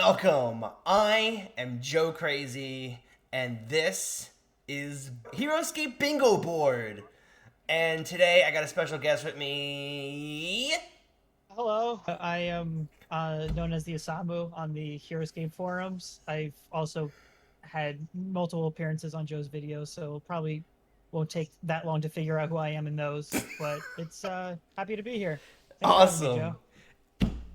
Welcome! I am Joe Crazy, and this is heroScape Bingo Board. And today I got a special guest with me. Hello, I am known as the Isamu on the heroScape forums. I've also had multiple appearances on Joe's videos, so probably won't take that long to figure out who I am in those. But it's happy to be here. Thanks for having me, Awesome. Joe.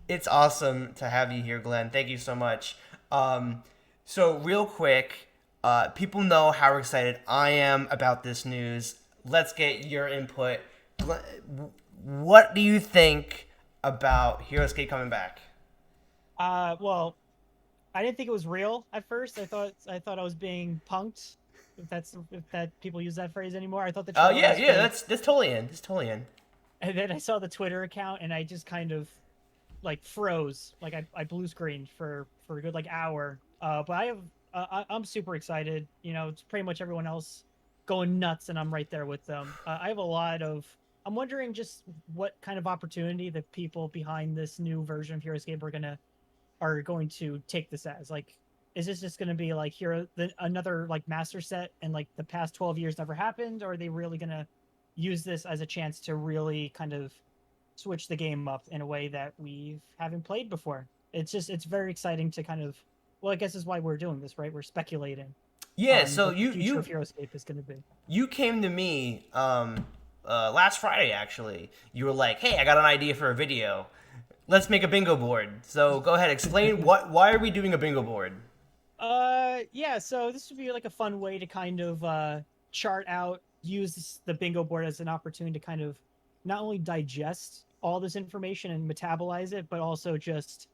It's awesome to have you here, Glenn. Thank you so much. So real quick, people know how excited I am about this news. Let's get your input. What do you think about heroScape coming back? Well, I didn't think it was real at first. I thought I was being punked. If that people use that phrase anymore. I thought the Oh trailer yeah, was yeah, fake, that's totally in. That's totally in. and then I saw the Twitter account, and I just kind of like froze. Like I blue screened for a good like hour. But I'm super excited. It's pretty much everyone else going nuts, and I'm right there with them. I have a lot of. I'm wondering just what kind of opportunity the people behind this new version of heroScape are going to take this as. Like, is this just going to be like another like master set, and like the past 12 years never happened, or are they really going to use this as a chance to really kind of switch the game up in a way that we haven't played before? It's very exciting to kind of, well, I guess is why we're doing this, right? We're speculating Yeah, on so what the you future you of heroScape is going to be. you came to me last Friday actually. You were like, "Hey, I got an idea for a video. Let's make a bingo board." So go ahead, explain why are we doing a bingo board? Yeah, so this would be like a fun way to kind of chart out, use the bingo board as an opportunity to kind of not only digest all this information and metabolize it, but also just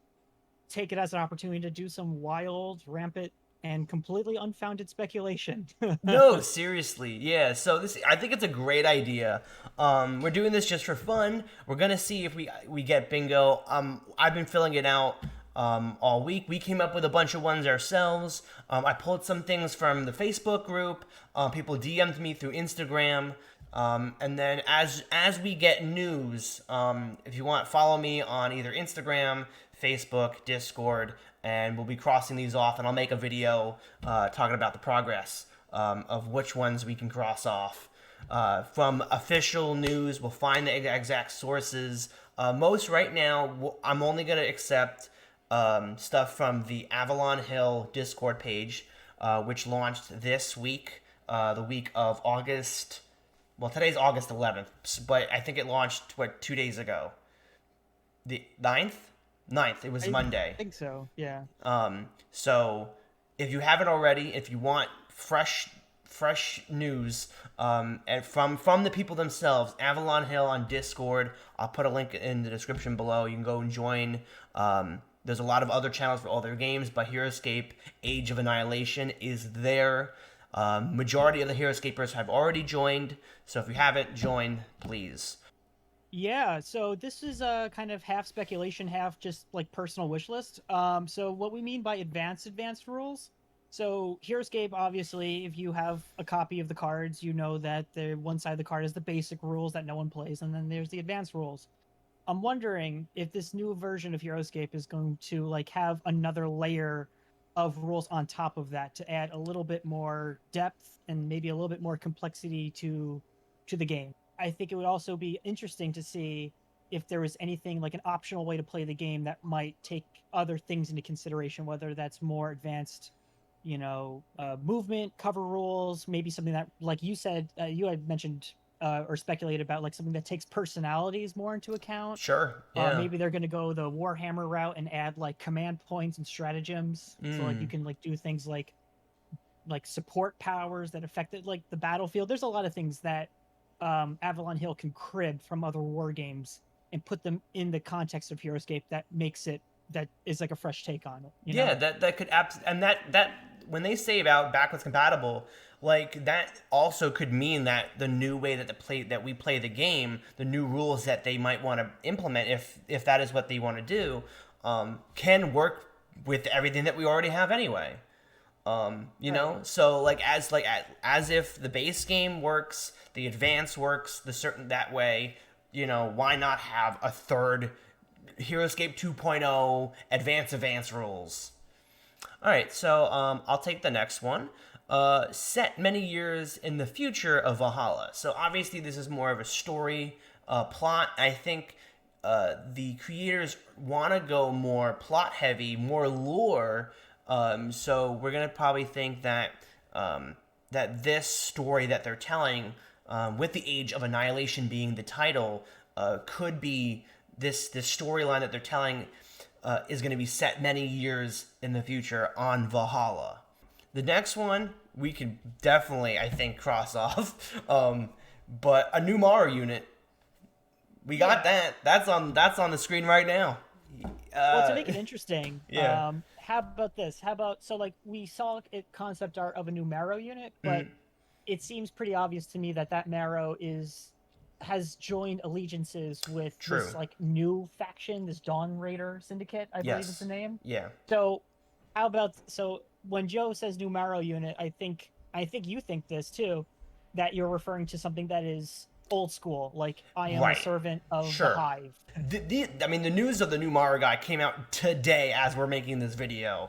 take it as an opportunity to do some wild, rampant, and completely unfounded speculation. No, seriously, yeah. So this, I think it's a great idea. We're doing this just for fun. We're gonna see if we get bingo. I've been filling it out all week. We came up with a bunch of ones ourselves. I pulled some things from the Facebook group. People DM'd me through Instagram. And then as we get news, if you want, follow me on either Instagram, Facebook, Discord, and we'll be crossing these off. And I'll make a video talking about the progress of which ones we can cross off. From official news, we'll find the exact sources. Most right now, I'm only going to accept stuff from the Avalon Hill Discord page, which launched this week, the week of August. Well, today's August 11th, but I think it launched, 2 days ago? The 9th? 9th, it was I Monday. think so, yeah. So if you haven't already, if you want fresh news, and from the people themselves, Avalon Hill on Discord, I'll put a link in the description below. You can go and join. There's a lot of other channels for all their games, but heroScape Age of Annihilation is there. Majority of the heroScapers have already joined, so if you haven't joined, please. Yeah, so this is a kind of half speculation, half just like personal wish list. So what we mean by advanced rules. So heroScape, obviously, if you have a copy of the cards, you know that the one side of the card is the basic rules that no one plays, and then there's the advanced rules. I'm wondering if this new version of heroScape is going to like have another layer of rules on top of that to add a little bit more depth and maybe a little bit more complexity to the game. I think it would also be interesting to see if there was anything like an optional way to play the game that might take other things into consideration, whether that's more advanced, movement, cover rules, maybe something that, like you said, you had mentioned or speculated about, like something that takes personalities more into account. Sure, yeah. Maybe they're going to go the Warhammer route and add like command points and stratagems. So like you Mm. can like do things like support powers that affect it, like the battlefield. There's a lot of things that Avalon Hill can crib from other war games and put them in the context of heroScape that makes it that is like a fresh take on it. Yeah, that could and that when they say about backwards compatible, like that also could mean that the new way that we play the game, the new rules that they might want to implement, if that is what they want to do, can work with everything that we already have anyway. Right. So as if the base game works, the advance works the certain that way. Why not have a third heroScape 2.0 advance rules? All right, so I'll take the next one. Set many years in the future of Valhalla. So obviously, this is more of a story plot. I think the creators want to go more plot heavy, more lore. So we're gonna probably think that that this story that they're telling, with the Age of Annihilation being the title, could be this storyline that they're telling is going to be set many years in the future on Valhalla. The next one we can definitely, I think, cross off. But a new Mara unit, we got that. That's on the screen right now. Well, to Uh, make it interesting, yeah. how about this? How about so like we saw it concept art of a new Marrow unit, but Mhm. it seems pretty obvious to me that that Marrow is has joined allegiances with True. this like new faction, this Dawn Raider Syndicate, I believe is the Yes. name. Yeah. So how about so when Joe says new Marrow unit, I think you think this too, that you're referring to something that is old school, like I am a Right. servant of the Sure. hive. I mean, the news of the new Mara guy came out today as we're making this video.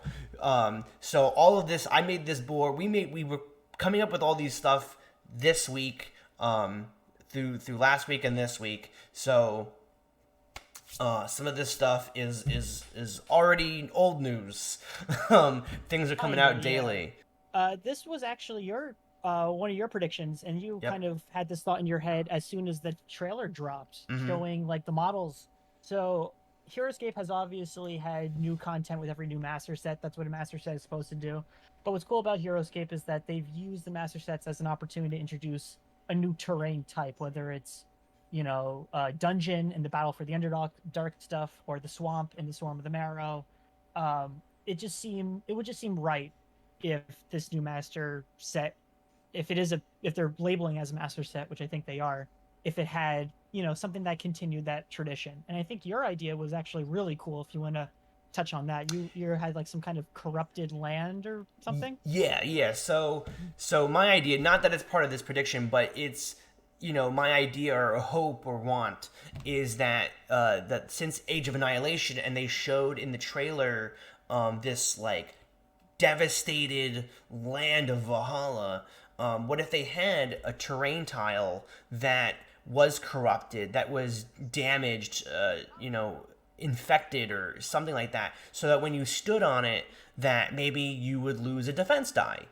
So all of this, I made this board. We were coming up with all these stuff this week, through last week and this week. So some of this stuff is already old news. Things are coming Kinda, out yeah. daily. This was actually your one of your predictions, and you Yep. kind of had this thought in your head as soon as the trailer dropped, Mm-hmm. showing like the models. So heroScape has obviously had new content with every new master set. That's what a master set is supposed to do. But what's cool about heroScape is that they've used the master sets as an opportunity to introduce a new terrain type, whether it's dungeon in the battle for the underdog dark stuff, or the swamp in the Swarm of the Marrow. It would just seem right if this new master set, if they're labeling as a master set, which I think they are, if it had something that continued that tradition. And I think your idea was actually really cool. If you want to touch on that, you had like some kind of corrupted land or something. Yeah, yeah. So my idea, not that it's part of this prediction, but it's, my idea or hope or want is that that since Age of Annihilation, and they showed in the trailer this like devastated land of Valhalla. What if they had a terrain tile that was corrupted, that was damaged, infected or something like that, so that when you stood on it, that maybe you would lose a defense die.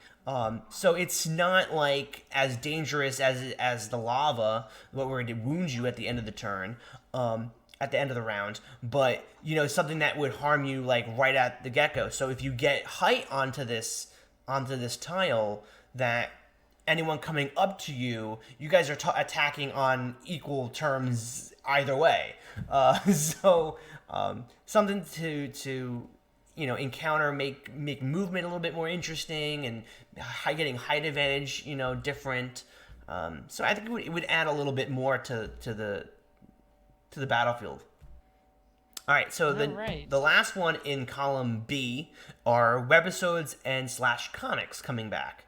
So it's not like as dangerous as the lava, where it wounds you at the end of the turn. At the end of the round, but something that would harm you like right at the get go. So if you get height onto this tile, that anyone coming up to you, you guys are attacking on equal terms either way. So something to encounter, make movement a little bit more interesting, and getting height advantage different. So I think it would add a little bit more to the battlefield. All right, so All the right. last one in column B are webisodes and slash comics coming back.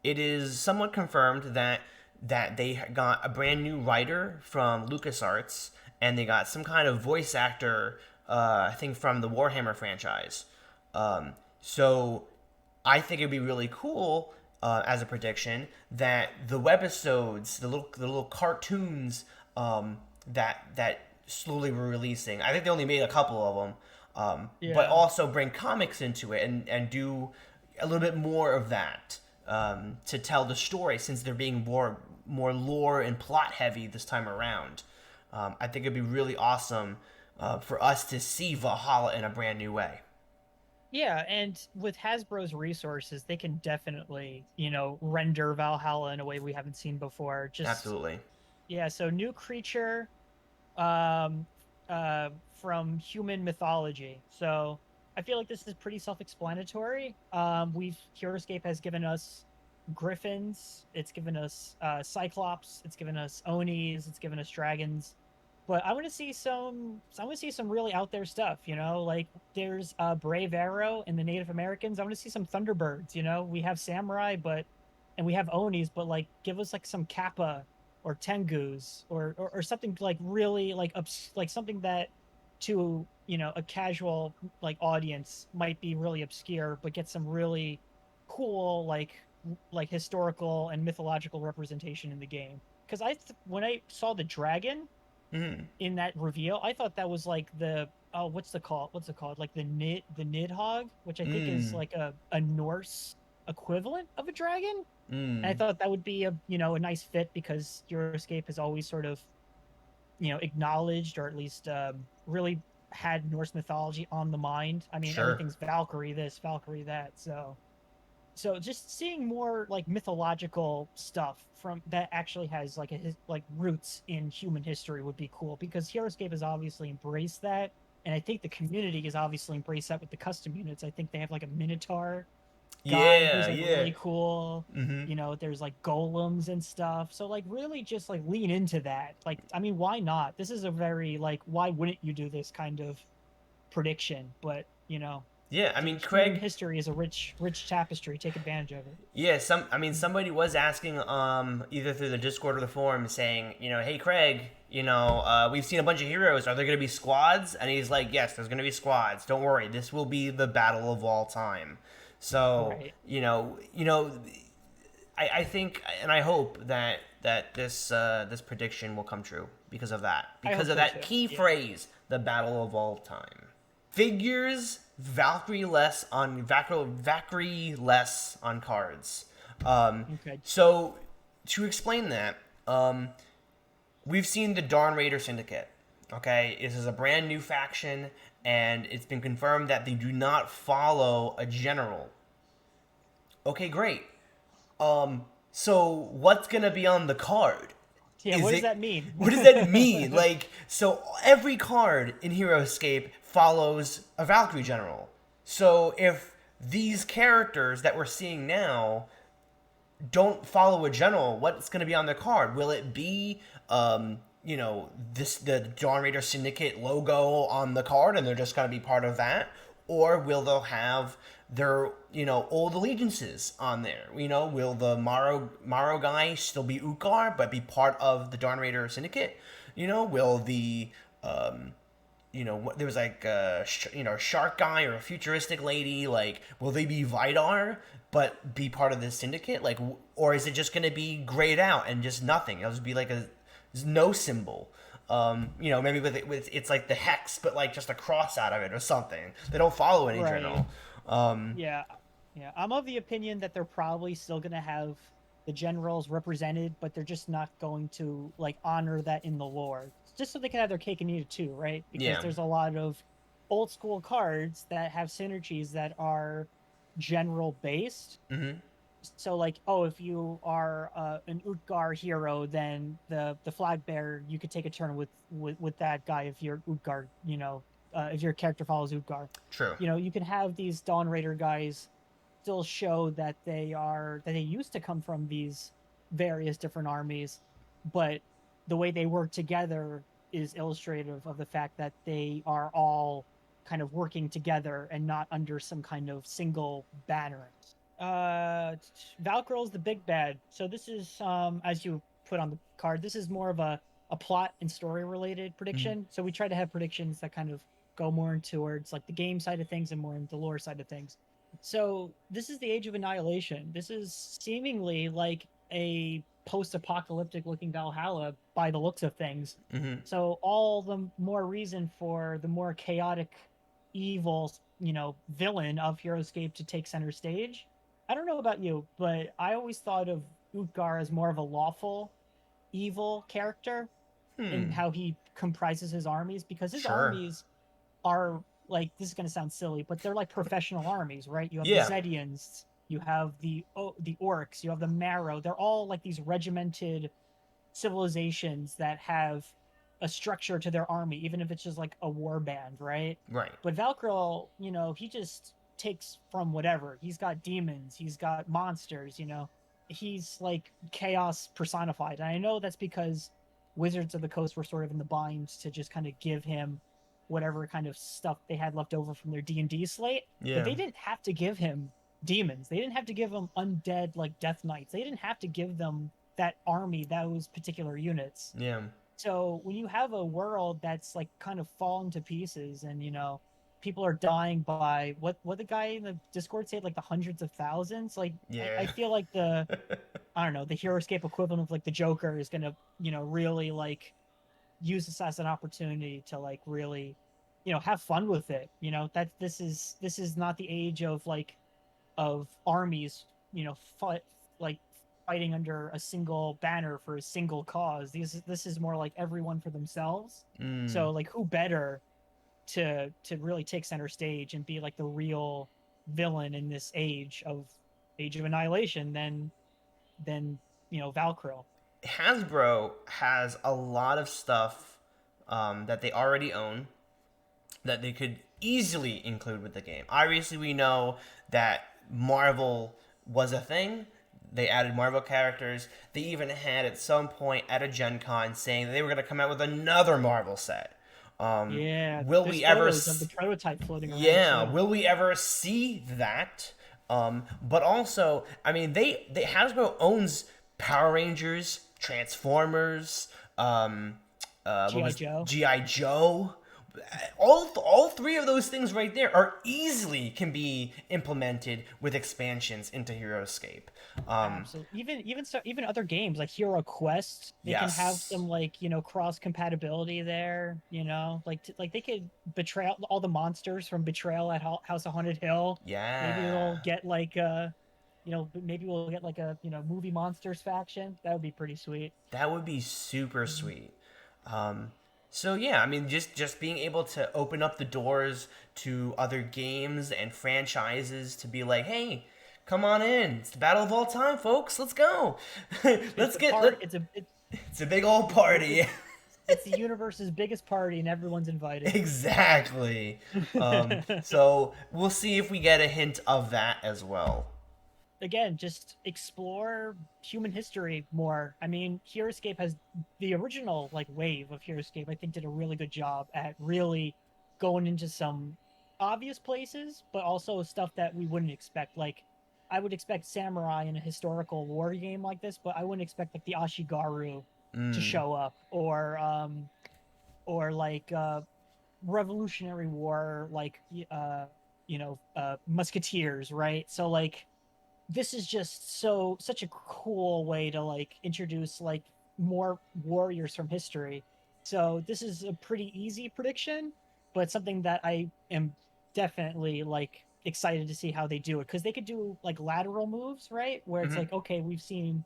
It is somewhat confirmed that they got a brand new writer from LucasArts, and they got some kind of voice actor, I think from the Warhammer franchise. So I think it'd be really cool, as a prediction, that the webisodes, the little cartoons, that slowly were releasing. I think they only made a couple of them, but Yeah. also bring comics into it, and do a little bit more of that, to tell the story, since they're being more lore and plot heavy this time around. I think it'd be really awesome, for us to see Valhalla in a brand new way. Yeah, and with Hasbro's resources, they can definitely, render Valhalla in a way we haven't seen before. Just Absolutely. yeah, so new creature, um, from human mythology. So I feel like this is pretty self-explanatory. We've Heroescape has given us griffins, it's given us cyclops, it's given us onis, it's given us dragons. But I want to see some really out there stuff. Like there's Brave Arrow and the Native Americans. I want to see some Thunderbirds. We have samurai, and we have onis, but like give us like some kappa or tengus or something like really like like something that to a casual like audience might be really obscure, but get some really cool like historical and mythological representation in the game. Because when I saw the dragon Mhm. in that reveal, I thought that was like the oh, what's it called? Like the Nidhogg, which I think is Mm. like a Norse equivalent of a dragon. And I Mm. thought that would be a nice fit because Euroscape has always sort of acknowledged or at least really had Norse mythology on the mind. I mean, Sure. everything's Valkyrie this, Valkyrie that. So just seeing more like mythological stuff from that actually has like like roots in human history would be cool because heroScape has obviously embraced that, and I think the community has obviously embraced that with the custom units. I think they have like a Minotaur guy who's Yeah, like yeah. really cool. Mhm. There's like golems and stuff. So like really just like lean into that. Like I mean, why not? This is a very like why wouldn't you do this kind of prediction? But Yeah, I mean, human Craig. history is a rich tapestry. Take advantage of it. Yeah, I mean, somebody was asking, either through the Discord or the forum, saying, hey, Craig, we've seen a bunch of heroes. Are there going to be squads? And he's like, yes, there's going to be squads. Don't worry, this will be the battle of all time. So, Right. I think and I hope that this prediction will come true because of that. I Because hope of so that too. key Yeah. phrase, the battle of all time. Figures Valkyrie less on cards. Okay. So to explain that, we've seen the Dawn Raider Syndicate. Okay, this is a brand new faction, and it's been confirmed that they do not follow a general. Okay, great. So what's gonna be on the card? Yeah. Is What does it that mean? what does that mean? Like, so every card in HeroScape follows a Valkyrie general. So if these characters that we're seeing now don't follow a general, what's going to be on their card? Will it be, the Dawn Raider Syndicate logo on the card, and they're just going to be part of that, or will they have their old allegiances on there? Will the Morrow guy still be Utkar but be part of the Dawn Raider Syndicate? Will the there was like a shark guy or a futuristic lady, like will they be Vidar but be part of the syndicate, like, or is it just going to be grayed out and just nothing? It'll just be like a no symbol. Maybe with it's like the hex but like just a cross out of it or something. They don't follow any Right. journal. um Yeah. Yeah. I'm of the opinion that they're probably still going to have the generals represented, but they're just not going to like honor that in the lore, just so they can have their cake and eat it too, right? Because yeah. there's a lot of old school cards that have synergies that are general based. Mm-hmm. So like, oh, if you are an Utgar hero, then the flag bearer, you could take a turn with that guy if you're Utgar, if your character follows Utgar. True. You can have these Dawn Raider guys still show that they used to come from these various different armies, but the way they work together is illustrative of the fact that they are all kind of working together and not under some kind of single banner. Valkyrie's the big bad. So this is as you put on the card, this is more of a plot and story related Mm-hmm. prediction. So we try to have predictions that kind of go more towards like the game side of things and more into the lore side of things. So this is the Age of Annihilation. This is seemingly like a post-apocalyptic looking Valhalla by the looks of things. Mm-hmm. So all the more reason for the more chaotic, evil, villain of HeroScape to take center stage. I don't know about you, but I always thought of Utgar as more of a lawful evil character in Hmm. how he comprises his armies because his Sure. armies are like this is going to sound silly, but they're like professional armies, right? You have the Yeah. Zedians, you have the orcs, you have the Marrow. They're all like these regimented civilizations that have a structure to their army, even if it's just like a war band, right? Right. But Valkyrie, he just takes from whatever. He's got demons, he's got monsters, he's like chaos personified. And I know that's because Wizards of the Coast were sort of in the bind to just kind of give him whatever kind of stuff they had left over from their D&D slate, but Yeah. they didn't have to give him demons. They didn't have to give him undead like death knights. They didn't have to give them that army, those particular units. Yeah. So when you have a world that's like kind of fallen to pieces, and people are dying by what the guy in the Discord said, like the hundreds of thousands. Like I Yeah. feel like I don't know, the HeroScape equivalent of like the Joker is gonna really like use this as an opportunity to like really have fun with it. That this is not the age of armies, fight like fighting under a single banner for a single cause. This is more like everyone for themselves. Mm. So like who better to really take center stage and be like the real villain in this Age of Annihilation than Valkyrie. Hasbro has a lot of stuff that they already own that they could easily include with the game. Obviously, we know that Marvel was a thing. They added Marvel characters. They even had at some point at a Gen Con saying that they were going to come out with another Marvel set. Yeah, Will there's we ever? photos of the prototype floating around Yeah, too. will we ever see that? But also, I mean, they Hasbro owns Power Rangers, Transformers, what GI was Joe. GI Joe. All three of those things right there are easily can be implemented with expansions into HeroScape. Absolutely. Even other games like Hero Quest, they can have Yes. some like cross compatibility there. Like they could betray all the monsters from Betrayal at House of Haunted Hill. Maybe they'll Yeah. get maybe we'll get like a movie monsters faction. That would be pretty sweet. That would be super Mhm. sweet. Um, so yeah, I mean, just being able to open up the doors to other games and franchises to be like, hey, come on in. It's the battle of all time, folks. Let's go. It's Let's a get part. let. It's It's a big old it, party. it's the universe's biggest party, and everyone's invited. Exactly. So we'll see if we get a hint of that as well. Again, just explore human history more. I mean, HeroScape has the original like wave of HeroScape. I think did a really good job at really going into some obvious places, but also stuff that we wouldn't expect. Like, I would expect samurai in a historical war game like this, but I wouldn't expect like the Ashigaru to Mm, show up, or like Revolutionary War, like musketeers, right? So like this is just such a cool way to like introduce like more warriors from history. So this is a pretty easy prediction, but something that I am definitely like excited to see how they do it, because they could do like lateral moves, right? Where it's hmm like, okay, we've seen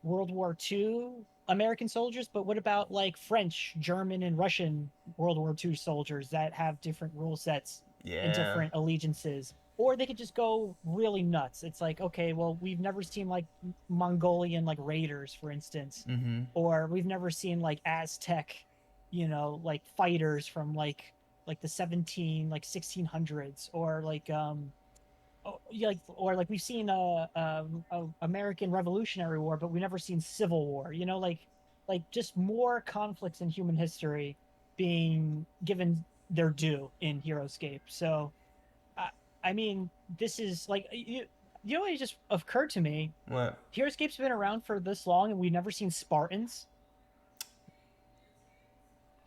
World War II American soldiers, but what about like French, German, and Russian World War II soldiers that have different rule sets and Yeah. different allegiances? Or they could just go really nuts. It's like, okay, well, we've never seen like Mongolian like raiders, for instance, hmm or we've never seen like Aztec, like fighters from like the 1600s, or like yeah, or like we've seen a American Revolutionary War, but we've never seen Civil War. Like just more conflicts in human history being given their due in HeroScape. So I, I mean, this is like what just occurred to me. What? HeroScape's been around for this long, and we've never seen Spartans.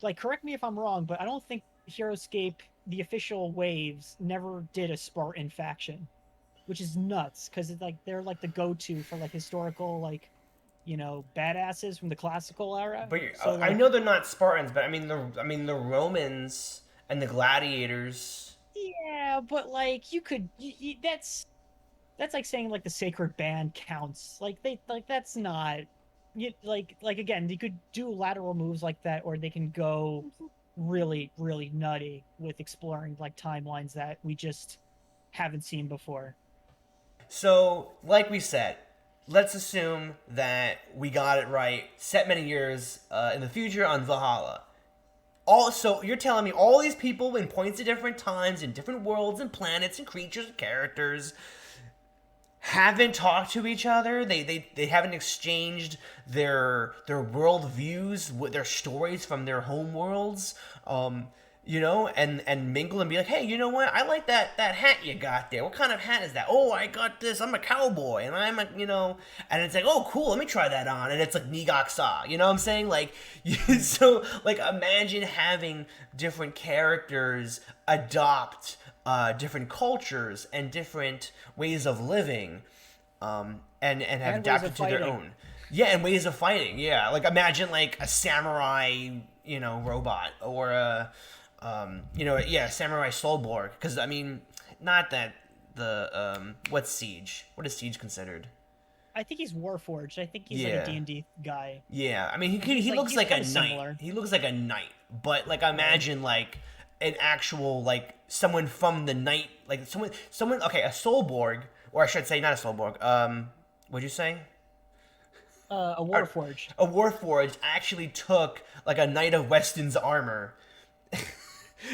Like, correct me if I'm wrong, but I don't think HeroScape, the official waves, never did a Spartan faction, which is nuts because it's like they're like the go-to for like historical badasses from the classical era. But So I like, know they're not Spartans, but I mean the Romans and the gladiators. yeah, but like that's like saying like the sacred band counts. Like they like that's not like again, they could do lateral moves like that, or they can go really really nutty with exploring like timelines that we just haven't seen before. So, like we said, let's assume that we got it right. Set many years in the future on Valhalla. Also, you're telling me all these people in points at different times, in different worlds and planets and creatures and characters haven't talked to each other. They haven't exchanged their world views with their stories from their home worlds. and mingle and be like, hey, you know what? I like that hat you got there. What kind of hat is that? Oh, I got this. I'm a cowboy, and I'm a and it's like, oh, cool. Let me try that on, and it's like Nigok Sa. You know what I'm saying? Like, so like imagine having different characters adopt different cultures and different ways of living, and have And ways of adapted to their fighting. own. Yeah, and ways of fighting. Yeah, like imagine like a samurai, robot or a, yeah, samurai soulborg. Because I mean, not that the what's Siege? What is Siege considered? I think he's Warforged. I think he's like a Yeah, D&D guy. yeah. I mean, he looks He's like a kind of knight. similar. He looks like a knight, but like Right. imagine like an actual like someone from the knight, like someone. Okay, a soulborg, or I should say not a soulborg. What'd you say? A Warforged. A Warforged actually took like a Knight of Weston's armor,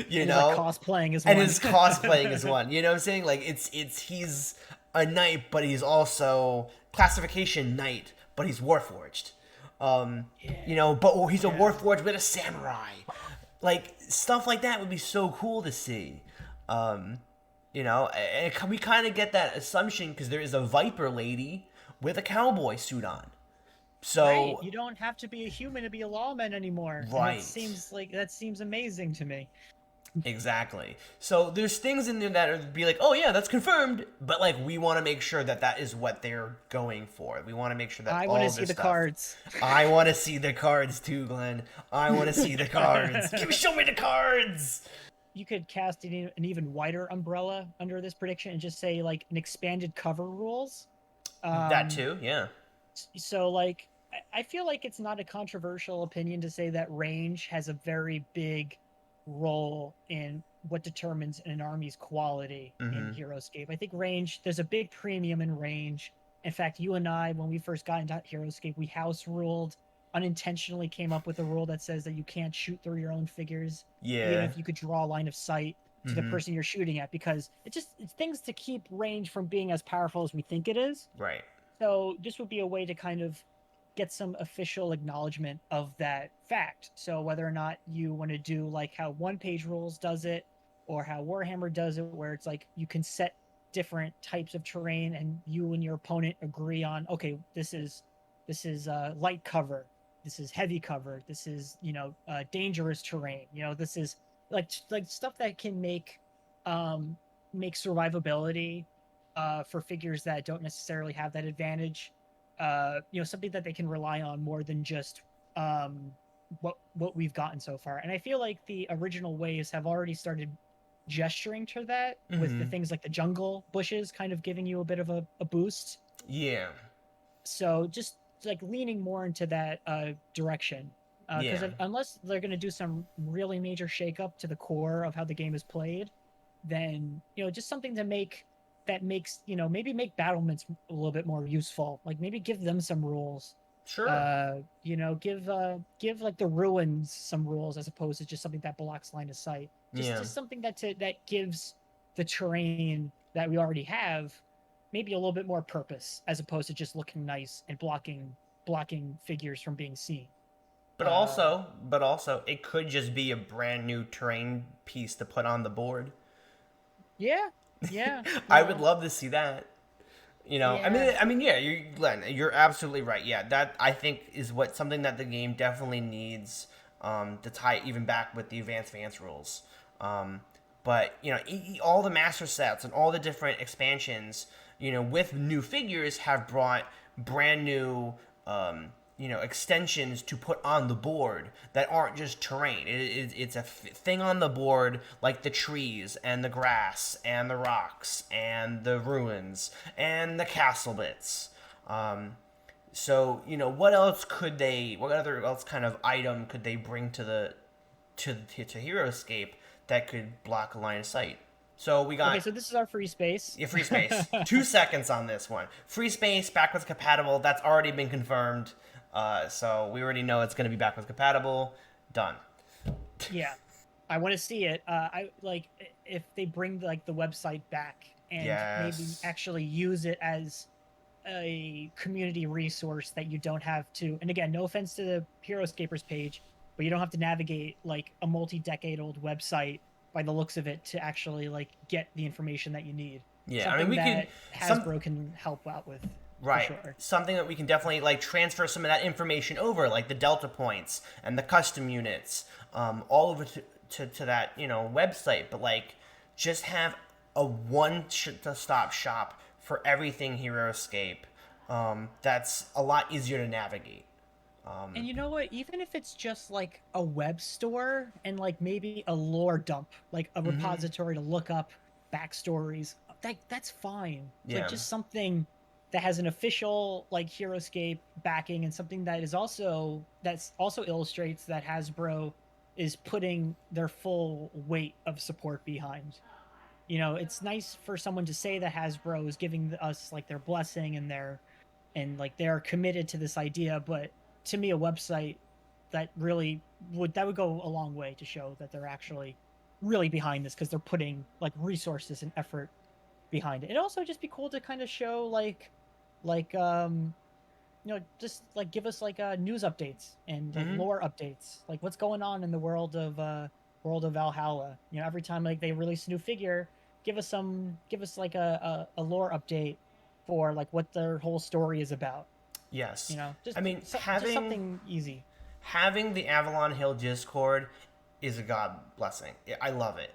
you And he's like know, cosplaying as and one. is cosplaying as one. You know what I'm saying? Like it's he's a knight, but he's also classification knight, but he's Warforged. But he's a Yeah. Warforged with a samurai. Like stuff like that would be so cool to see. And we kind of get that assumption because there is a Viper lady with a cowboy suit on. Right. So You don't have to be a human to be a lawman anymore. And right. that seems amazing to me. Exactly. So there's things in there that would be like, oh yeah, that's confirmed, but like we want to make sure that that is what they're going for. We want to make sure that I want all to of see this the stuff. cards. I want to see the cards too, Glenn. I want to see the cards. Show me the cards. You could cast an even wider umbrella under this prediction and just say like an expanded cover rules. That Um, too, yeah. so like I feel like it's not a controversial opinion to say that range has a very big role in what determines an army's quality in Mm-hmm. heroScape. I think range, there's a big premium in range. In fact, you and I, when we first got into heroScape, we house ruled, unintentionally came up with a rule that says that you can't shoot through your own figures, even Yeah. if you could draw a line of sight to the Mm-hmm. person you're shooting at, because it's things to keep range from being as powerful as we think it is. Right. So this would be a way to kind of get some official acknowledgement of that fact. So whether or not you want to do like how One Page Rules does it, or how Warhammer does it, where it's like you can set different types of terrain and you and your opponent agree on, okay, this is light cover, this is heavy cover, this is dangerous terrain. This is like stuff that can um make survivability for figures that don't necessarily have that advantage. Something that they can rely on more than just um, what we've gotten so far. And I feel like the original waves have already started gesturing to that with the Mm-hmm. things like the jungle bushes kind of giving you a bit of a boost. Yeah. So just like leaning more into that direction. Because Yeah. unless they're going to do some really major shakeup to the core of how the game is played, then just something to makes maybe make battlements a little bit more useful. Like maybe give them some rules. Sure. Give like the ruins some rules as opposed to just something that blocks line of sight. Just Yeah. just something that gives the terrain that we already have maybe a little bit more purpose as opposed to just looking nice and blocking figures from being seen. Uh, But also, it could just be a brand new terrain piece to put on the board. yeah, yeah, I would love to see that. yeah. Yeah, Glenn, you're absolutely right. Yeah, that I think is what something that the game definitely needs to tie even back with the advanced rules. Um, but all the master sets and all the different expansions, with new figures have brought brand new extensions to put on the board that aren't just terrain. It's a thing on the board like the trees and the grass and the rocks and the ruins and the castle bits. What other else kind of item could they bring to to HeroScape that could block a line of sight? So we Okay, got so this is our free space. free space. 2 seconds on this one. Free space, backwards compatible. That's already been confirmed. So we already know it's going to be backwards compatible. Done. Yeah, I want to see it. I like if they bring like the website back and maybe Yes. actually use it as a community resource that you don't have to. And again, no offense to the HeroScapers page, but you don't have to navigate like a multi-decade old website by the looks of it to actually like get the information that you need. Yeah, I mean Something we could that some Hasbro can help out with for right, sure. something that we can definitely like transfer some of that information over, like the delta points and the custom units, all over to that website. But like, just have a stop shop for everything HeroScape. That's a lot easier to navigate. And you know what? Even if it's just like a web store and like maybe a lore dump, like a Mm-hmm. repository to look up backstories, that's fine. It's like Yeah. just something that has an official like HeroScape backing and something that's also illustrates that Hasbro is putting their full weight of support behind. It's nice for someone to say that Hasbro is giving us like their blessing and like they're committed to this idea, but to me a website that would go a long way to show that they're actually really behind this because they're putting like resources and effort behind it. It'd also just be cool to kind of show like just like give us like news updates and like Mm-hmm. lore updates, like what's going on in the world of Valhalla. Every time like they release a new figure, give us like a lore update for like what their whole story is about. Yes. Just I mean, just having something easy. having the Avalon Hill Discord is a god blessing. I love it,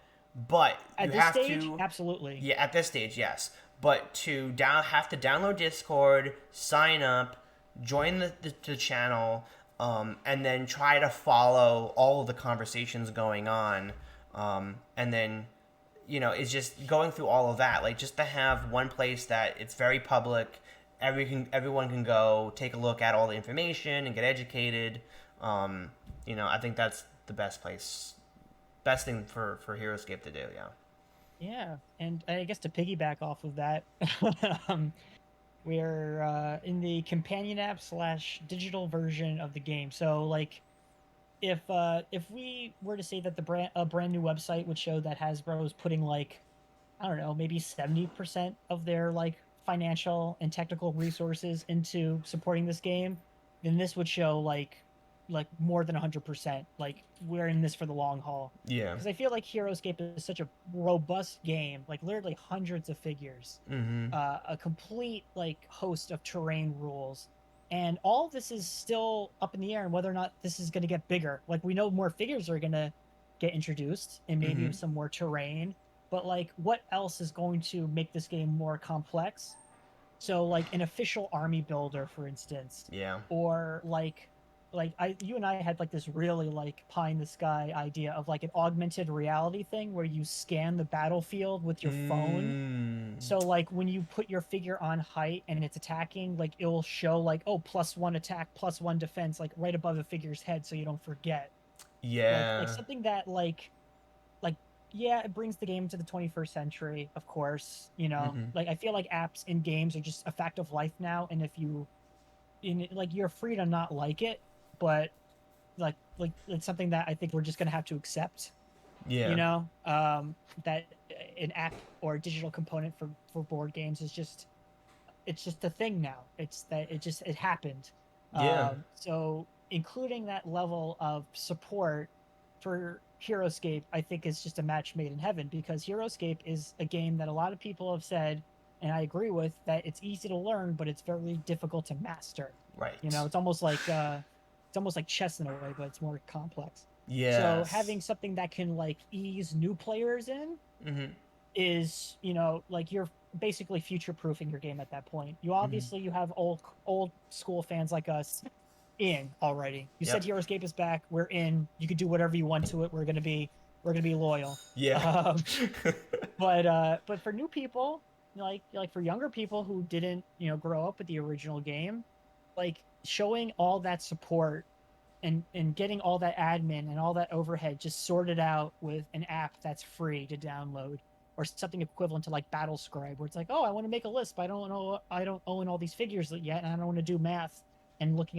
but you At this have stage, to. absolutely. Yeah, at this stage, yes. But to have to download Discord, sign up, join the channel, and then try to follow all of the conversations going on, and then it's just going through all of that. Like, just to have one place that it's very public, everyone can go take a look at all the information and get educated. I think that's the best thing for HeroScape to do. Yeah. Yeah, and I guess to piggyback off of that, um, we're in the companion app slash digital version of the game. So like if we were to say that a brand new website would show that Hasbro is putting like, I don't know, maybe 70% of their like financial and technical resources into supporting this game, then this would show like more than 100%. Like we're in this for the long haul. Yeah. Because I feel like HeroScape is such a robust game, like literally hundreds of figures, Mm-hmm. a complete like host of terrain rules, and all of this is still up in the air and whether or not this is going to get bigger. Like we know more figures are going to get introduced and maybe Mm-hmm. some more terrain, but like what else is going to make this game more complex? So like an official army builder, for instance, Yeah. or like you and I had like this really like pie in the sky idea of like an augmented reality thing where you scan the battlefield with your phone. Mm. So like when you put your figure on height and it's attacking, like it will show like, oh, +1 attack, +1 defense, like right above the figure's head so you don't forget. Like Yeah. something that like yeah, it brings the game to the 21st century, of course. Mm-hmm. Like I feel like apps in games are just a fact of life now, and if you in like you're free to not like it, but like it's something that I think we're just gonna have to accept. Yeah. That an app or a digital component for board games is just it's just a thing now. It's that it happened. Yeah. So including that level of support for HeroScape, I think is just a match made in heaven because HeroScape is a game that a lot of people have said, and I agree with, that it's easy to learn, but it's very difficult to master. Right. It's almost like chess in a way, but it's more complex. So Yes. having something that can like ease new players in Mm-hmm. is like you're basically future proofing your game at that point. Mm-hmm. You have old school fans like us in already. You said Yep. HeroScape is back, we're in. You could do whatever you want to it. We're gonna be loyal. Yeah. um but for new people, like for younger people who didn't grow up with the original game, like showing all that support and getting all that admin and all that overhead just sorted out with an app that's free to download, or something equivalent to like Battlescribe, where it's like, oh, I want to make a list, but I don't own all these figures yet, and I don't want to do math and look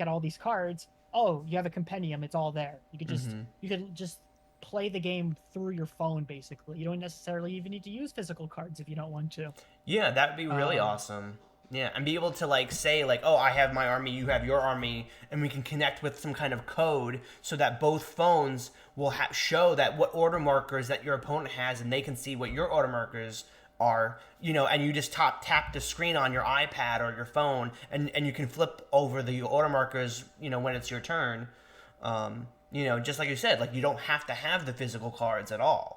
at all these cards. Oh, you have a compendium; it's all there. Mm-hmm. You could just play the game through your phone. Basically, you don't necessarily even need to use physical cards if you don't want to. Yeah, that'd be really Um, awesome. Yeah, and be able to like say like, oh, I have my army, you have your army, and we can connect with some kind of code so that both phones will show that what order markers that your opponent has, and they can see what your order markers are. And you just tap the screen on your iPad or your phone, and you can flip over the order markers. When it's your turn. Just like you said, like you don't have to have the physical cards at all.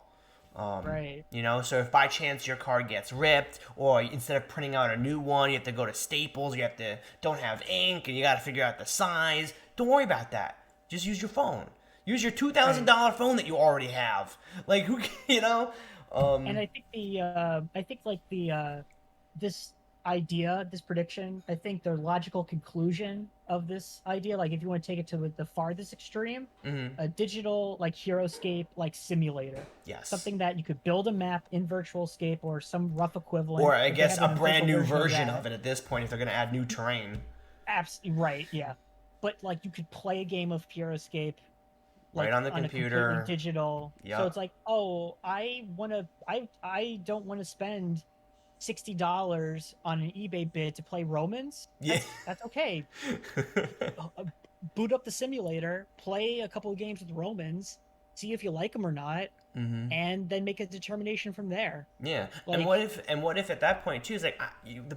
Right. So if by chance your card gets ripped, or instead of printing out a new one, you have to go to Staples, don't have ink, and you got to figure out the size. Don't worry about that. Just use your phone. Use your $2,000 phone that you already have. Like who, you know? And I think this idea, this prediction, I think the logical conclusion of this idea, like if you want to take it to the farthest extreme, Mm-hmm. a digital like heroScape like simulator, Yes. something that you could build a map in VirtualScape or some rough equivalent. Or I If they guess had a an brand official new version version that, of it at this point if they're going to add new terrain. absolutely right, yeah. But like you could play a game of heroScape Right like on the on a completely computer. digital. So Yep. it's like, oh, I don't want to spend $60 on an eBay bid to play Romans. Yeah. That's okay. Boot up the simulator, play a couple of games with Romans, see if you like them or not, Mm-hmm. and then make a determination from there. Yeah, and Like, what if at that point too is like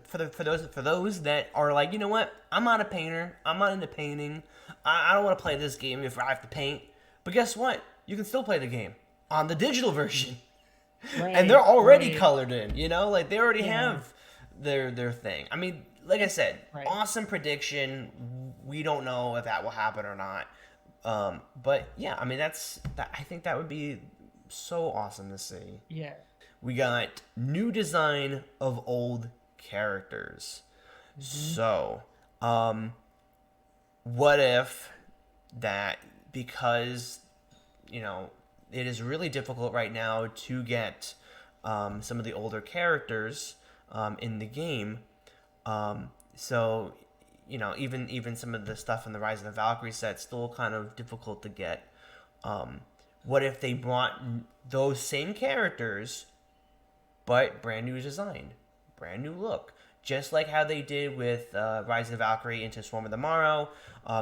for those that are like, you know what, I'm not a painter, I'm not into painting, I don't want to play this game if I have to paint, but guess what, you can still play the game on the digital version, and they're right, already right, colored in, like they already yeah, have their thing. I mean, like I said, right, awesome prediction. We don't know if that will happen or not, but yeah, I mean that. I think that would be so awesome to see. yeah. We got new design of old characters. Hmm. So, what if that, because you know it is really difficult right now to get some of the older characters in the game. So even some of the stuff in the Rise of the Valkyrie set still kind of difficult to get. What if they brought those same characters but brand new design, brand new look, just like how they did with Rise of the Valkyrie into Swarm of the Morrow.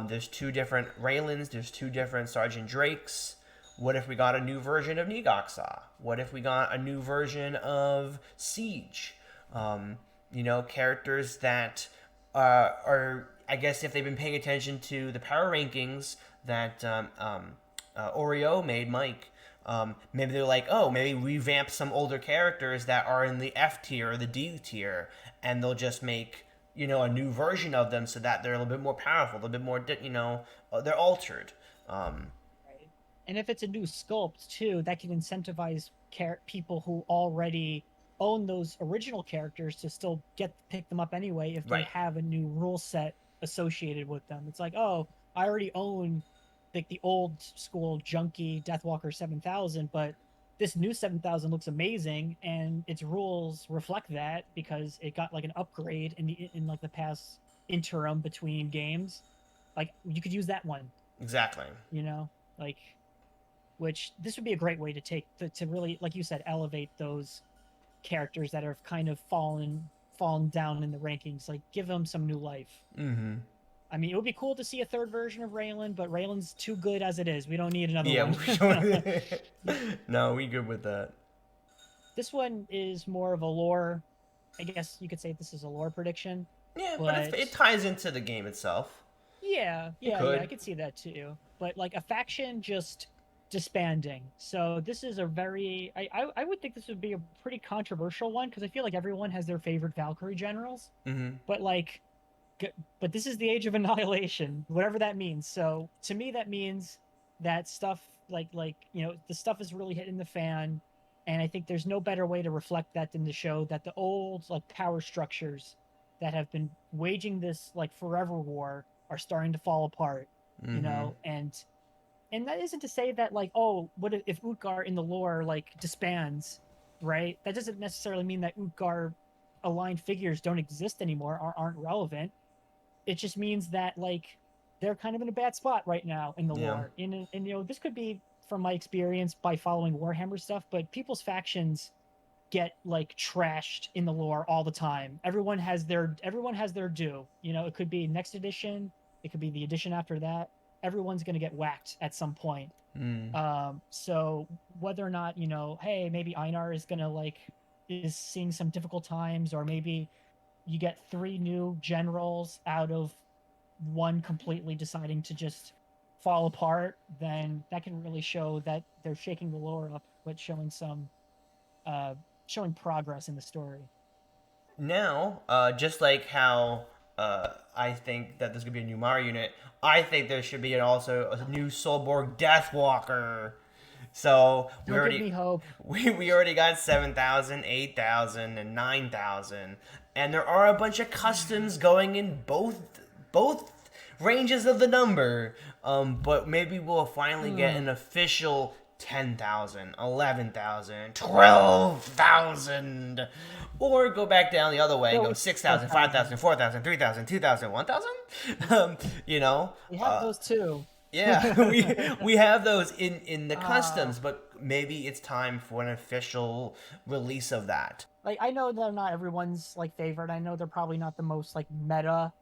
There's two different Raylands, there's two different Sergeant Drakes. What if we got a new version of Nigoxa? What if we got a new version of Siege? Characters that are, I guess, if they've been paying attention to the power rankings that Oreo made, Mike. Maybe they're like, oh, maybe revamp some older characters that are in the F tier or the D tier, and they'll just make a new version of them so that they're a little bit more powerful, a little bit more they're altered. Right. And if it's a new sculpt too, that can incentivize people who already own those original characters to still pick them up anyway if they Right. have a new rule set associated with them. It's like, oh, I already own like the old school junky Deathwalker 7000, but this new 7000 looks amazing and its rules reflect that because it got like an upgrade in like the past interim between games. Like you could use that one, Exactly. you know? Like which this would be a great way to take to really, like you said, elevate those characters that have kind of fallen down in the rankings. Like give them some new life. Mm-hmm. I mean, it would be cool to see a third version of Raylan, but Raylan's too good as it is. We don't need another Yeah. one. We don't... No, we good with that. This one is more of a lore. I guess you could say this is a lore prediction, Yeah, but but it ties into the game itself. yeah, It yeah, I could. could see that too. But like a faction just disbanding. So this is a very I would think this would be a pretty controversial one because I feel like everyone has their favorite Valkyrie generals, Mm-hmm. but like but this is the Age of Annihilation, whatever that means. So to me that means that stuff the stuff is really hitting the fan, and I think there's no better way to reflect that than to show that the old like power structures that have been waging this like forever war are starting to fall apart, Mm-hmm. and that isn't to say that like, oh, what if Utgar in the lore like disbands, right? That doesn't necessarily mean that Utgar aligned figures don't exist anymore or aren't relevant. It just means that like they're kind of in a bad spot right now in the Yeah. lore. And this could be from my experience by following Warhammer stuff, but people's factions get like trashed in the lore all the time. Everyone has their due. You know, it could be next edition, it could be the edition after that. Everyone's going to get whacked at some point. Mm. So whether or not, you know, hey, maybe Einar is going to like is seeing some difficult times, or maybe you get three new generals out of one completely deciding to just fall apart, then that can really show that they're shaking the lore up, but uh, showing progress in the story. Now, just like how I think that there's gonna be a new Mario unit, I think there should be also a new Soulborg Deathwalker. So Don't give me hope. we already got 7,000, 8,000, and 9,000, and there are a bunch of customs going in both ranges of the number. But maybe we'll finally get an official 10,000, 11,000, 12,000. Or go back down the other way and go 6,000, 5,000, 4,000, 3,000, 2,000, 1,000. You know? We have those too. Yeah, we have those in the customs, but maybe it's time for an official release of that. Like, I know they're not everyone's like favorite. I know they're probably not the most like meta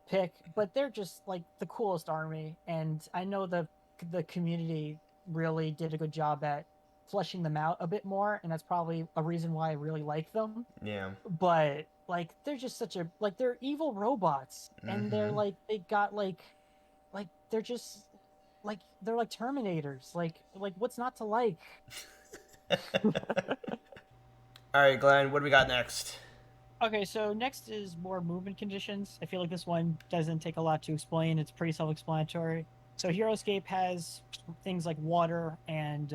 pick, but they're just like the coolest army, and I know the community really did a good job at fleshing them out a bit more, and that's probably a reason why I really like them. Yeah. But like they're just such a like they're evil robots, and they're like they got like they're just like they're like Terminators. Like what's not to like? All right, Glenn, what do we got next? Okay, so next is more movement conditions. I feel like this one doesn't take a lot to explain. It's pretty self-explanatory. So heroScape has things like water and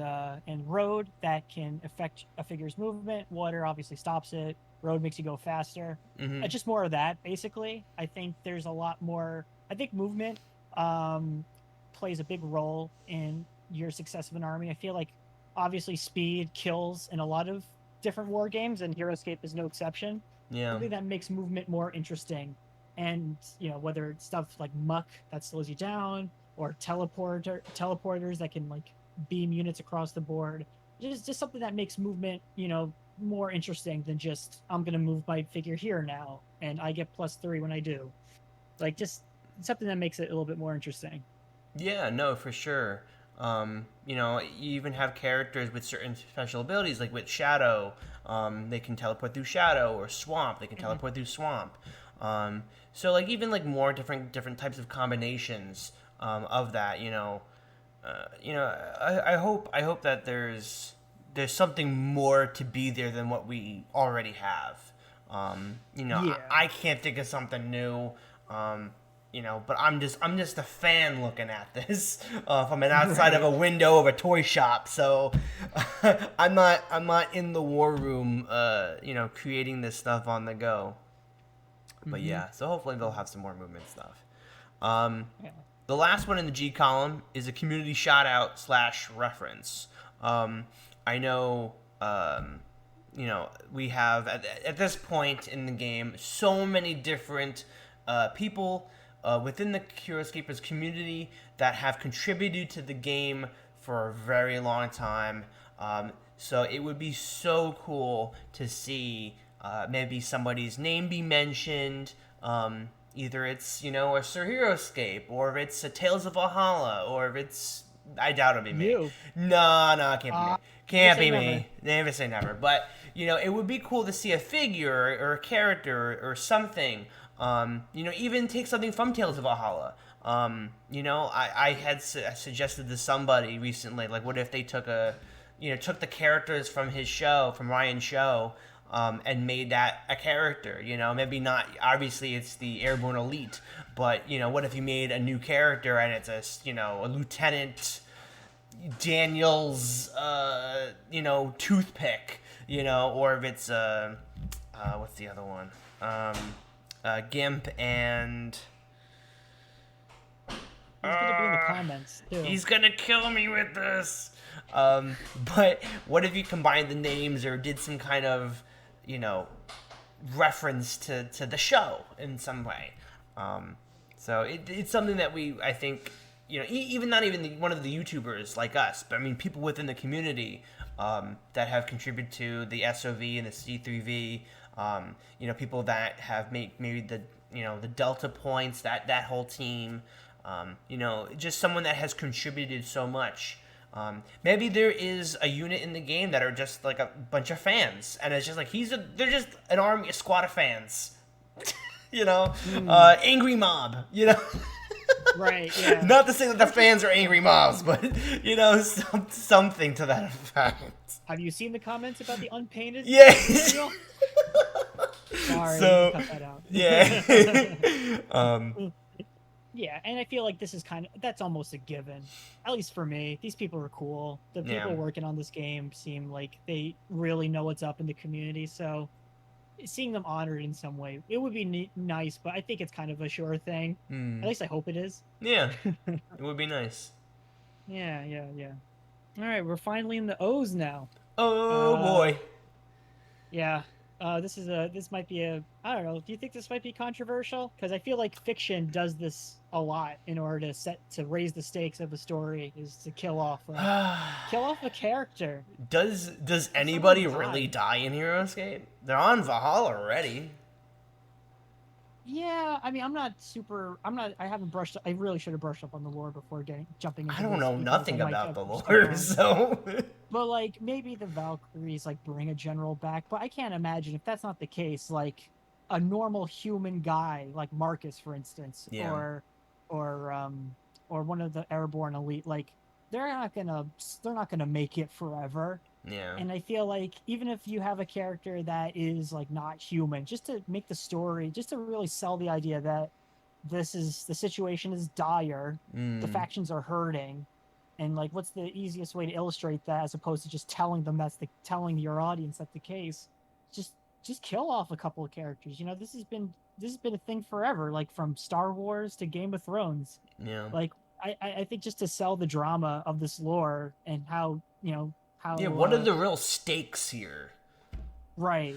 road that can affect a figure's movement. Water obviously stops it. Road makes you go faster. Just more of that, basically. I think there's a lot more. I think movement plays a big role in your success of an army. I feel like obviously speed kills in a lot of different war games, and heroScape is no exception. Yeah. Something that makes movement more interesting. And, you know, whether it's stuff like muck that slows you down, or teleporters that can like beam units across the board. Just something that makes movement, you know, more interesting than just I'm gonna move my figure here now and I get +3 when I do. Like just something that makes it a little bit more interesting. Yeah, no, for sure. You know, you even have characters with certain special abilities, like with Shadow. They can teleport through Shadow, or Swamp. They can teleport through Swamp. So like even like more different types of combinations of that. I hope that there's something more to be there than what we already have. Yeah. I can't think of something new. But I'm just a fan looking at this from an outside of a window of a toy shop. So I'm not in the war room, creating this stuff on the go. But yeah, so hopefully they'll have some more movement stuff. Yeah. The last one in the G column is a community shout out / reference. I know, we have at this point in the game so many different people within the heroScapers community that have contributed to the game for a very long time. So it would be so cool to see maybe somebody's name be mentioned. Either it's, a Sir heroScape, or if it's a Tales of Valhalla, or if it's... I doubt it'll be me. You. No, it can't be me. Can't be never. me. Never say never. But, it would be cool to see a figure or a character or something. Even take something from Tales of Valhalla. I had suggested to somebody recently, like, what if they took took the characters from his show, from Ryan's show, and made that a character, maybe not, obviously it's the Airborne Elite, but, what if you made a new character and it's a Lieutenant Daniel's, toothpick, or if it's, what's the other one? Gimp and... He's gonna be in the comments too. He's gonna kill me with this. But what if you combined the names or did some kind of, reference to the show in some way? So it's something that I think even not even one of the YouTubers like us, but I mean people within the community that have contributed to the SOV and the C3V. People that have made maybe the Delta points, that whole team. Just someone that has contributed so much. Maybe there is a unit in the game that are just like a bunch of fans, and it's just like they're just an army, a squad of fans. Angry mob. Right. Yeah. Not to say that the fans are angry mobs, but something to that effect. Have you seen the comments about the unpainted? Yeah. Sorry, So, cut that out. Yeah. Yeah, and I feel like this is that's almost a given. At least for me. These people are cool. The people working on this game seem like they really know what's up in the community, so seeing them honored in some way, it would be nice, but I think it's kind of a sure thing. At least I hope it is. Yeah, it would be nice. Yeah. All right, we're finally in the O's now. Oh boy. Yeah. This might be I don't know. Do you think this might be controversial? Because I feel like fiction does this a lot in order to raise the stakes of a story, is to kill off a character. Does anybody really die in heroScape? They're on Valhalla already. Yeah, I mean, I haven't brushed. I really should have brushed up on the lore before jumping into I don't this know nothing about the lore, around. so. But like maybe the Valkyries like bring a general back, but I can't imagine if that's not the case. Like a normal human guy, like Marcus, for instance, or one of the airborne elite, like they're not gonna make it forever. Yeah. And I feel like even if you have a character that is like not human, just to make the story, just to really sell the idea that the situation is dire, the factions are hurting, and like what's the easiest way to illustrate that as opposed to just telling your audience that's the case? Just kill off a couple of characters. This has been a thing forever, like from Star Wars to Game of Thrones. Yeah. Like I think just to sell the drama of this lore and how what are the real stakes here? Right.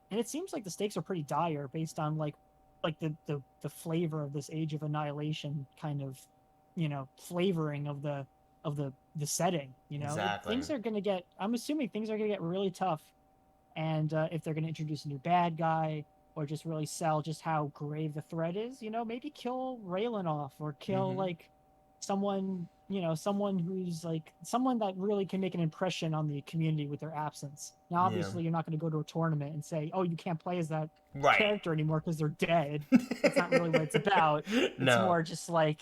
And it seems like the stakes are pretty dire based on like the flavor of this Age of Annihilation kind of, flavoring of the setting, Exactly. I'm assuming things are going to get really tough. And if they're going to introduce a new bad guy or just really sell just how grave the threat is, maybe kill Raylan off or kill like someone who's like someone that really can make an impression on the community with their absence. Now, obviously, you're not going to go to a tournament and say, "Oh, you can't play as that character anymore because they're dead." That's not really what it's about. It's more just like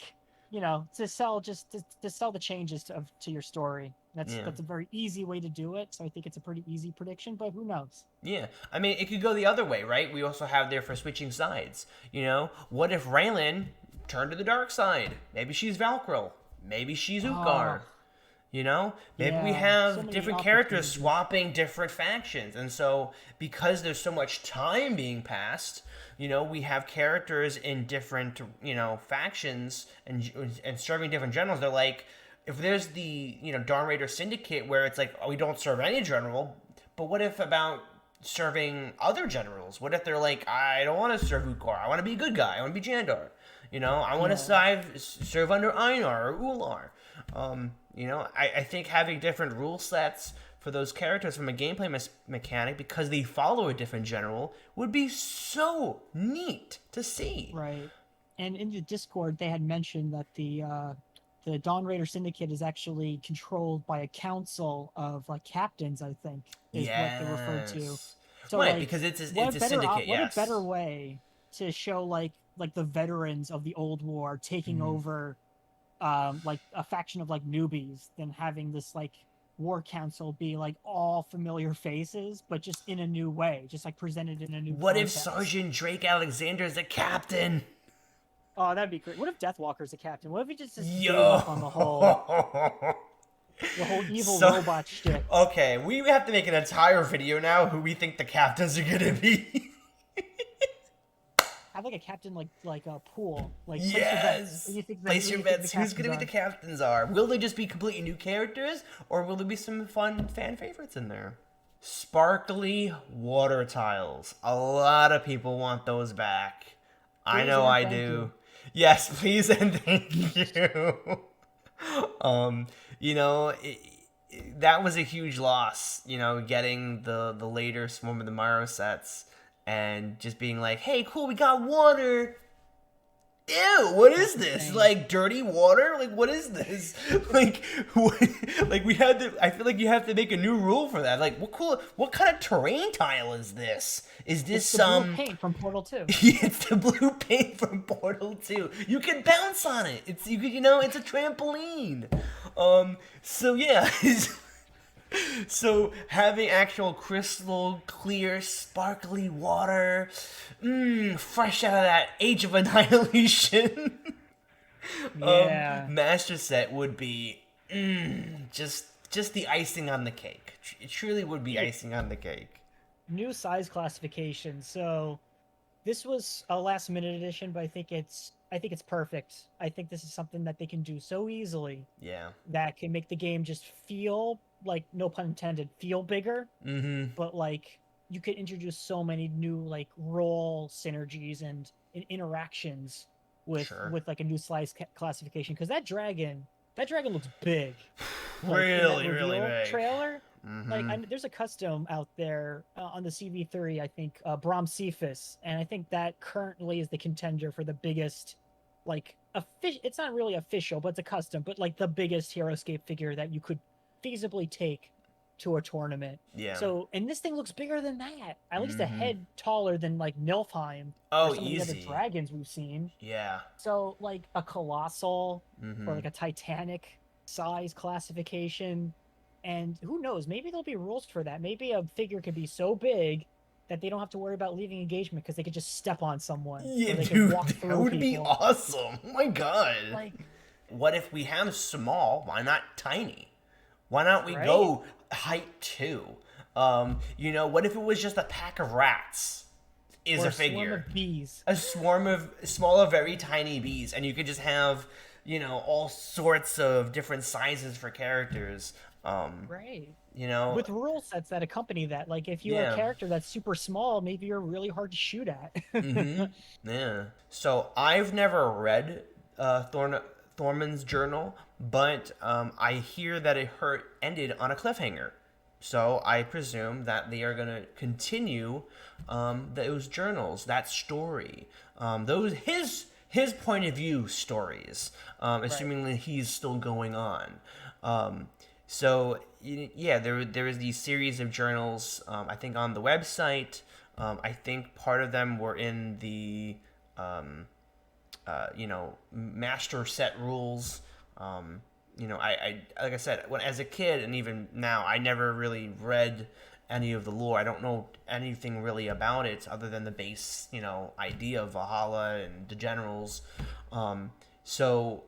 to sell the changes to your story. That's a very easy way to do it. So I think it's a pretty easy prediction, but who knows? Yeah, I mean, it could go the other way, right? We also have there for switching sides. What if Raylan turned to the dark side? Maybe she's Valkyrie. Maybe she's Utkar. Maybe we have different characters swapping different factions. And so because there's so much time being passed, we have characters in different, factions and serving different generals. They're like, if there's the, Dawn Raider Syndicate where it's like, oh, we don't serve any general, but what if about serving other generals? What if they're like, I don't want to serve Utkar. I want to be a good guy. I want to be Jandar. I want to serve under Einar or Ular. I think having different rule sets for those characters from a gameplay mechanic, because they follow a different general, would be so neat to see. Right. And in the Discord, they had mentioned that the Dawn Raider Syndicate is actually controlled by a council of like captains, I think, is what they refer to. So, right, because it's a syndicate, What a better way to show like the veterans of the old war taking over like a faction of like newbies than having this like war council be like all familiar faces but just in a new way, just like presented in a new What context. if Sergeant Drake Alexander is the captain? Oh, that'd be great. What if Deathwalker's the captain? What if he just gave up on the whole evil robot shit? Okay, we have to make an entire video now who we think the captains are gonna be. Have like a captain like a pool. Like yes. Place your bets. Who's gonna be the captains are? Will they just be completely new characters, or will there be some fun fan favorites in there? Sparkly water tiles. A lot of people want those back. I know I do. Yes, please and thank you. um, you know, that was a huge loss. You know, getting the later Swarm of the Morrow sets and just being like, "Hey, cool, we got water." Ew, what is That's this? insane. Like dirty water? Like what is this? Like what, like we had to I feel like you have to make a new rule for that. Like what kind of terrain tile is this? Is this It's the blue some paint from Portal 2. it's the blue paint from Portal 2. You can bounce on it. It's a trampoline. So yeah. So having actual crystal clear, sparkly water, fresh out of that Age of Annihilation, Yeah. master set would be just the icing on the cake. It truly would be Dude, icing on the cake. new size classification. So this was a last minute addition, but I think it's perfect. I think this is something that they can do so easily Yeah. that can make the game just feel like, no pun intended, feel bigger, Mm-hmm. but like you could introduce so many new like role synergies and interactions with Sure. with like a new size classification, because that dragon looks big, like in that Really, really reveal big. trailer. Like Mm-hmm. there's a custom out there on the CV3, I think, Brom Cephas, and I think that currently is the contender for the biggest, like, it's not really official, but it's a custom, but like the biggest heroScape figure that you could feasibly take to a tournament. Yeah. So, and this thing looks bigger than that, at least a Mm-hmm. head taller than like Nilfheim or Oh, some of the other easy. dragons we've seen. Yeah. So, like a colossal or Mm-hmm. like a Titanic size classification. And who knows, maybe there'll be rules for that. Maybe a figure could be so big that they don't have to worry about leaving engagement because they could just step on someone Yeah, or they could dude, walk that through would be people. awesome. Oh my god. Like, What if we have small? Why not tiny? Why not we right? go height 2? What if it was just a pack of rats is Or a a swarm figure? of bees. A swarm of smaller, very tiny bees, and you could just have, all sorts of different sizes for characters. Um, Right. you know, With rule sets that accompany that. Like, if you're a yeah. character that's super small, maybe you're really hard to shoot at. Mm-hmm. Yeah. So I've never read Thorman's journal, but I hear that ended on a cliffhanger. So I presume that they are going to continue those journals, that story, those his point of view stories, Right. assuming that he's still going on. So yeah, there is these series of journals. I think on the website. I think part of them were in the master set rules. I like I said, when as a kid and even now, I never really read any of the lore. I don't know anything really about it other than the base, idea of Valhalla and the generals. So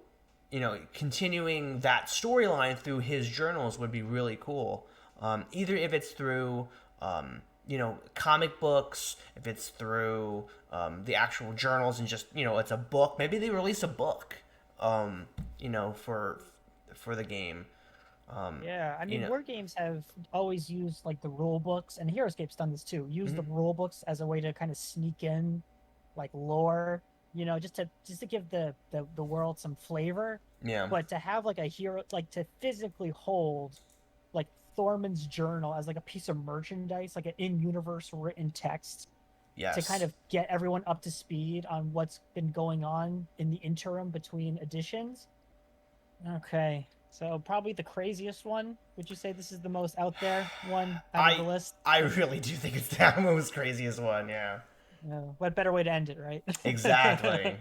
continuing that storyline through his journals would be really cool. Either if it's through, comic books, if it's through the actual journals and just, it's a book. Maybe they release a book, for the game. Yeah, I You mean, know, war games have always used like the rule books, and heroScape's done this too. Use the mhm. rule books as a way to kind of sneak in like lore, just to give the world some flavor. Yeah. But to have like a hero, like to physically hold like Thorman's journal as like a piece of merchandise, like an in-universe written text, to kind Yes. of get everyone up to speed on what's been going on in the interim between editions. Okay. So probably the craziest one. Would you say this is the most out there one out of the I list? I really do think it's the most craziest one. Yeah. What better way to end it, right? Exactly.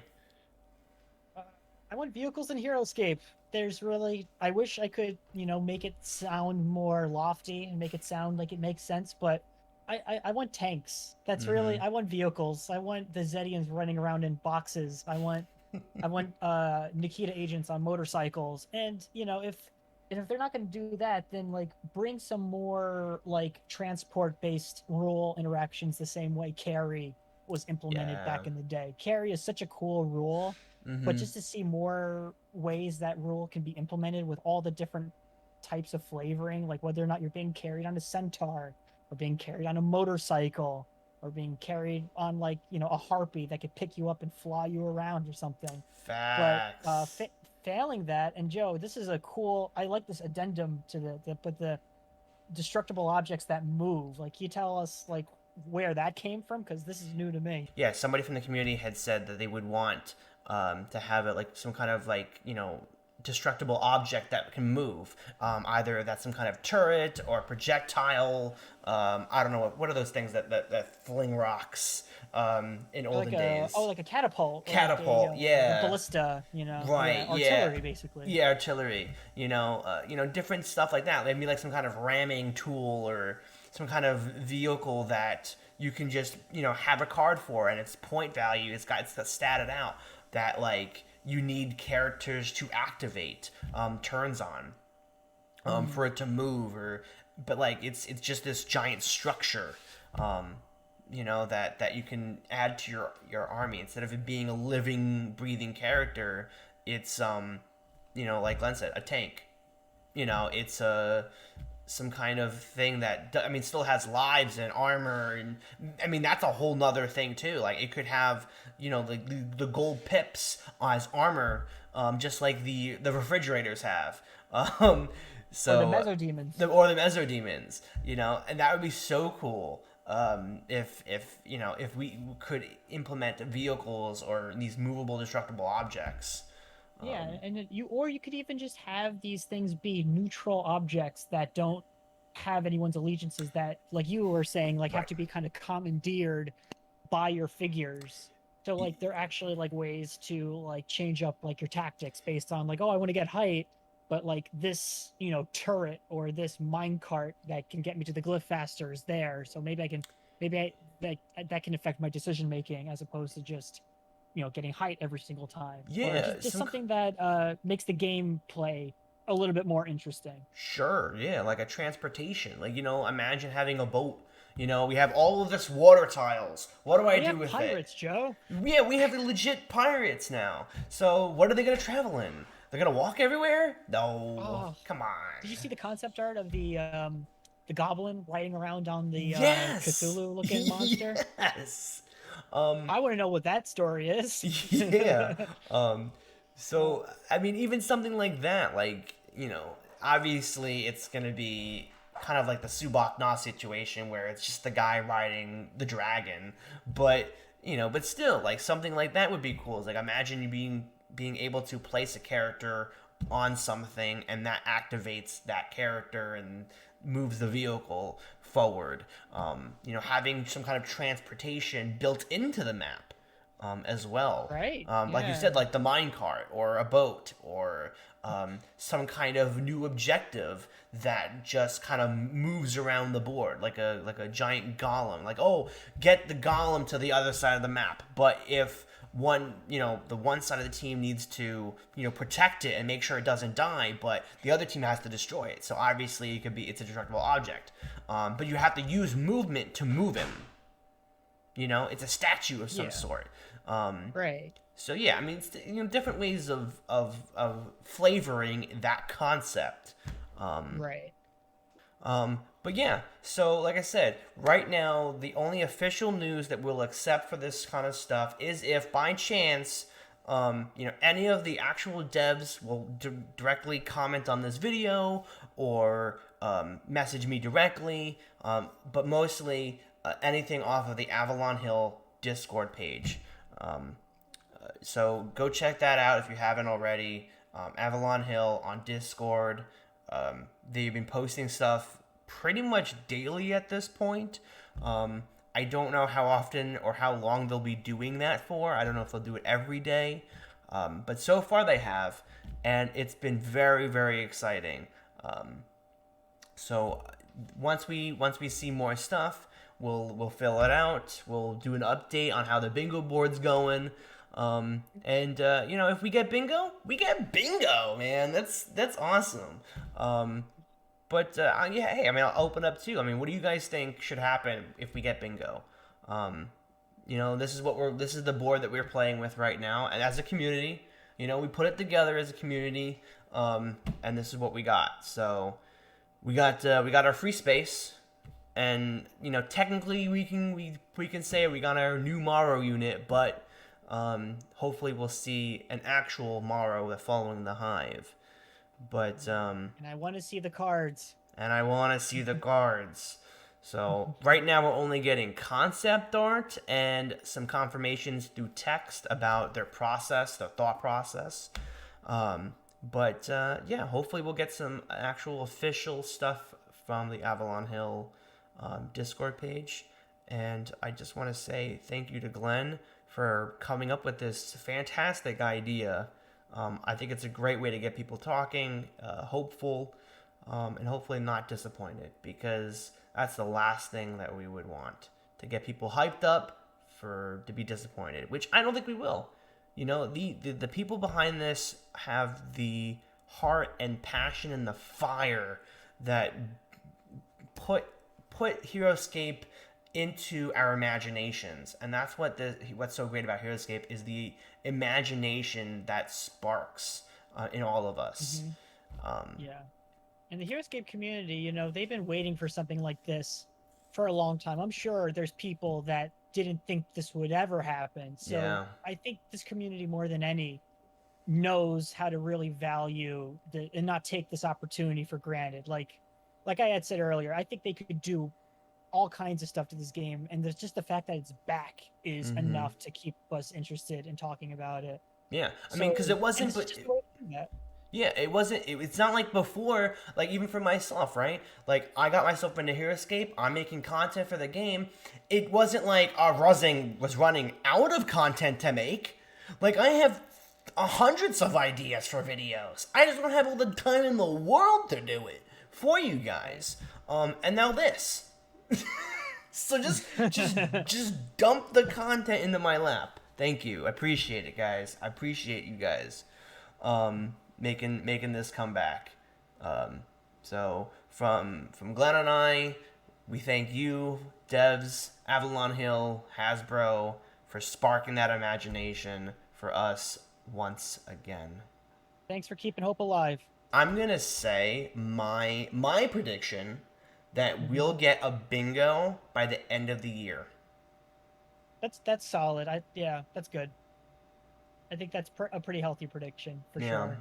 Uh, I want vehicles in heroScape. I wish I could, make it sound more lofty and make it sound like it makes sense, but I want tanks. Mm-hmm. I want vehicles. I want the Zedians running around in boxes. I want Nikita agents on motorcycles. And if they're not going to do that, then like bring some more like transport based rule interactions the same way carry was implemented Yeah. back in the day. Carry is such a cool rule, but Mm-hmm. just to see more ways that rule can be implemented with all the different types of flavoring, like whether or not you're being carried on a centaur or being carried on a motorcycle. or being carried on like a harpy that could pick you up and fly you around or something. But Facts. failing that, and Joe, this is a cool. I like this addendum to the destructible objects that move. Like, can you tell us like where that came from? Because this is new to me. Yeah, somebody from the community had said that they would want to have it like some kind of like destructible object that can move. Either that's some kind of turret or projectile. I don't know what are those things that fling rocks in olden days. Like a catapult. Catapult, like a yeah. ballista. Right, Artillery basically. yeah, artillery. Different stuff like that. Maybe like some kind of ramming tool or some kind of vehicle that you can just have a card for, and its point value it's statted out that like you need characters to activate turns on for it to move, but like it's just this giant structure that you can add to your army. Instead of it being a living breathing character, it's like Glenn said, a tank. It's some kind of thing that still has lives and armor, and that's a whole nother thing too. Like it could have the gold pips as armor, just like the refrigerators have. So or the mesodemons. Or the mesodemons, and that would be so cool. If we could implement vehicles or these movable destructible objects. Yeah, and you could even just have these things be neutral objects that don't have anyone's allegiances, that, like you were saying, like have to be kind of commandeered by your figures. So like they're actually like ways to like change up like your tactics based on like, oh, I want to get height, but like this turret or this minecart that can get me to the glyph faster is there, so that can affect my decision making, as opposed to just getting height every single time. Yeah, or just something that makes the game play a little bit more interesting. Sure, yeah, like a transportation. Like imagine having a boat. We have all of this water tiles. What do I do with pirates, it? Joe. Yeah, we have legit pirates now. So what are they gonna travel in? They're gonna walk everywhere? No, come on. Did you see the concept art of the goblin riding around on the yes! Cthulhu-looking monster? Yes. I want to know what that story is. Yeah. So even something like that, like obviously it's gonna be kind of like the Subak Na situation where it's just the guy riding the dragon, but but still, like something like that would be cool. It's like imagine you being able to place a character on something and that activates that character and moves the vehicle forward. Having some kind of transportation built into the map as well. Right. Like you said, like the minecart or a boat or some kind of new objective that just kind of moves around the board like a giant golem. Like, oh, get the golem to the other side of the map. But if the one side of the team needs to protect it and make sure it doesn't die, but the other team has to destroy it. So obviously it's a destructible object, but you have to use movement to move him. It's a statue of some sort. Right. So yeah, it's different ways of flavoring that concept. Right. But yeah, so like I said, right now the only official news that we'll accept for this kind of stuff is if by chance, any of the actual devs will directly comment on this video or message me directly, but mostly anything off of the Avalon Hill Discord page. So go check that out if you haven't already. Avalon Hill on Discord. They've been posting stuff pretty much daily at this point. I don't know how often or how long they'll be doing that for. I don't know if they'll do it every day. But so far they have, and it's been very, very exciting. So once we see more stuff, we'll fill it out. We'll do an update on how the bingo board's going. If we get bingo, man. That's awesome. Hey, I'll open up too. What do you guys think should happen if we get bingo? This is the board that we're playing with right now, and as a community, we put it together as a community, and this is what we got. So we got our free space, and technically we can say we got our new Morrow unit, but hopefully we'll see an actual Morrow following the Hive. But And I want to see the cards. So right now we're only getting concept art and some confirmations through text about their thought process. Yeah, hopefully we'll get some actual official stuff from the Avalon Hill Discord page. And I just want to say thank you to Glenn for coming up with this fantastic idea. I think it's a great way to get people talking, hopeful, and hopefully not disappointed, because that's the last thing that we would want, to get people hyped up to be disappointed, which I don't think we will. The people behind this have the heart and passion and the fire that put heroScape into our imaginations, and that's what's so great about heroScape is the imagination that sparks in all of us. Yeah. And the heroScape community, they've been waiting for something like this for a long time. I'm sure there's people that didn't think this would ever happen. So Yeah. I think this community, more than any, knows how to really value and not take this opportunity for granted. Like I had said earlier, I think they could do all kinds of stuff to this game, and there's just the fact that it's back is enough to keep us interested in talking about it. Yeah, I mean, because it wasn't, but yeah, it wasn't. It's not like before. Like even for myself, right? Like I got myself into heroScape. I'm making content for the game. It wasn't like Ruzzing was running out of content to make. Like I have hundreds of ideas for videos. I just don't have all the time in the world to do it for you guys. And now this. So just dump the content into my lap. Thank you. I appreciate it, guys. I appreciate you guys making this comeback. So from Glenn and I, we thank you, devs, Avalon Hill, Hasbro, for sparking that imagination for us once again. Thanks for keeping hope alive. I'm gonna say my prediction that we'll get a bingo by the end of the year. That's solid. That's good. I think that's a pretty healthy prediction for sure.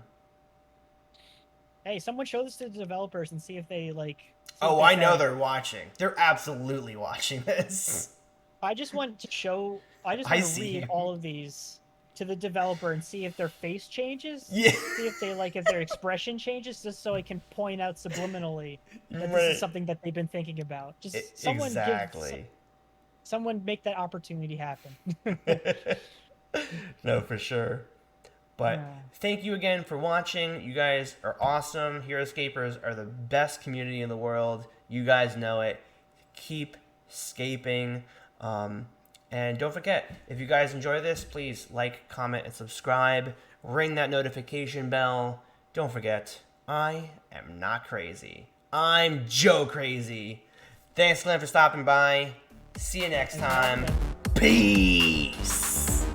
Hey, someone show this to the developers and see if they like. Oh, I know they're watching. They're absolutely watching this. I just want to read all of these to the developer and see if their face changes. Yeah. See if their expression changes, just so I can point out subliminally that this is something that they've been thinking about. Just someone someone make that opportunity happen. No, for sure. But thank you again for watching. You guys are awesome. heroScapers are the best community in the world. You guys know it. Keep scaping. And don't forget, if you guys enjoy this, please like, comment, and subscribe. Ring that notification bell. Don't forget, I am not crazy. I'm Joe Crazy. Thanks, Glenn, for stopping by. See you next time. Peace.